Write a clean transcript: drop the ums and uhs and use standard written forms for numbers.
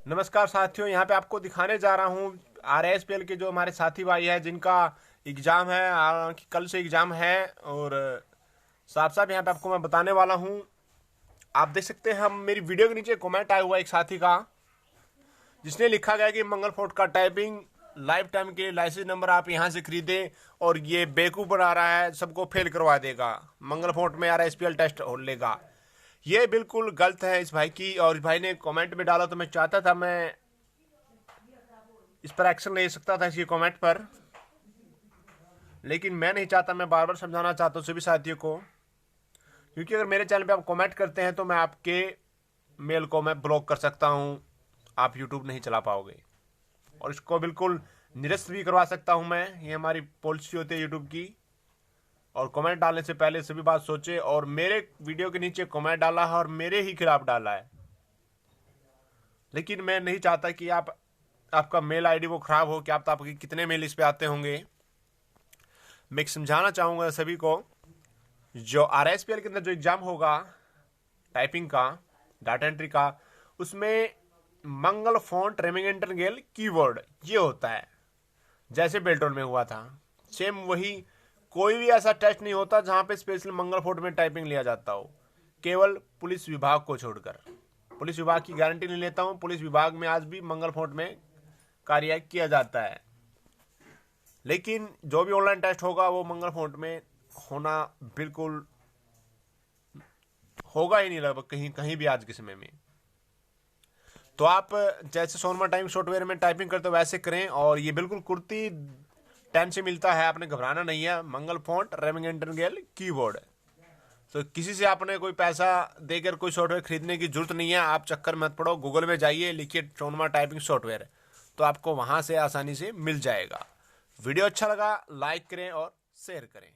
नमस्कार साथियों, यहाँ पे आपको दिखाने जा रहा हूँ RISPL के जो हमारे साथी भाई हैं जिनका एग्ज़ाम है। कल से एग्ज़ाम है और साफ साफ यहाँ पे आपको मैं बताने वाला हूँ। आप देख सकते हैं, हम मेरी वीडियो के नीचे कमेंट आया हुआ एक साथी का, जिसने लिखा गया कि मंगल फोर्ट का टाइपिंग लाइफ टाइम के लाइसेंस नंबर आप यहाँ से खरीदें और ये बेवकूफ़ बना रहा है, सबको फेल करवा देगा, मंगल फोर्ट में RISPL टेस्ट हो लेगा। ये बिल्कुल गलत है इस भाई की, और इस भाई ने कमेंट में डाला तो मैं चाहता था मैं इस पर एक्शन ले सकता था इसके कमेंट पर, लेकिन मैं नहीं चाहता। मैं बार बार समझाना चाहता हूँ सभी साथियों को, क्योंकि अगर मेरे चैनल पे आप कमेंट करते हैं तो मैं आपके मेल को मैं ब्लॉक कर सकता हूँ, आप यूट्यूब नहीं चला पाओगे और इसको बिल्कुल निरस्त भी करवा सकता हूँ मैं। ये हमारी पॉलिसी होती है यूट्यूब की। और कमेंट डालने से पहले सभी बात सोचे, और मेरे वीडियो के नीचे कमेंट डाला है और मेरे ही खिलाफ डाला है, लेकिन मैं नहीं चाहता कि आपका मेल आईडी वो खराब हो। कि आपके कितने मेल इस पे आते होंगे। मैं समझाना चाहूँगा सभी को, जो RISPL के अंदर जो एग्ज़ाम होगा टाइपिंग का, डाटा एंट्री का, उसमें मंगल फोंट रेमिंगटन कीवर्ड ये होता है, जैसे बेल्टोन में हुआ था सेम वही। कोई भी ऐसा टेस्ट नहीं होता जहां पे स्पेशल मंगल फोर्ट में टाइपिंग लिया जाता हो, केवल पुलिस विभाग को छोड़कर। पुलिस विभाग की गारंटी नहीं लेता हूं, पुलिस विभाग में आज भी मंगल फोर्ट में कार्य किया जाता है, लेकिन जो भी ऑनलाइन टेस्ट होगा वो मंगल फोर्ट में होना बिल्कुल होगा ही नहीं, लगभग कहीं कहीं भी आज के समय में। तो आप जैसे सोनमा टाइपिंग सॉफ्टवेयर में टाइपिंग करते हो वैसे करें, और ये बिल्कुल कुर्ती 10 से मिलता है, आपने घबराना नहीं है। मंगल फोंट रेमिंगटन कीबोर्ड। तो किसी से आपने कोई पैसा देकर कोई सॉफ्टवेयर खरीदने की जरूरत नहीं है। आप चक्कर मत पड़ो, गूगल में जाइए, लिखिए सोनमा टाइपिंग सॉफ्टवेयर, तो आपको वहां से आसानी से मिल जाएगा। वीडियो अच्छा लगा लाइक करें और शेयर करें।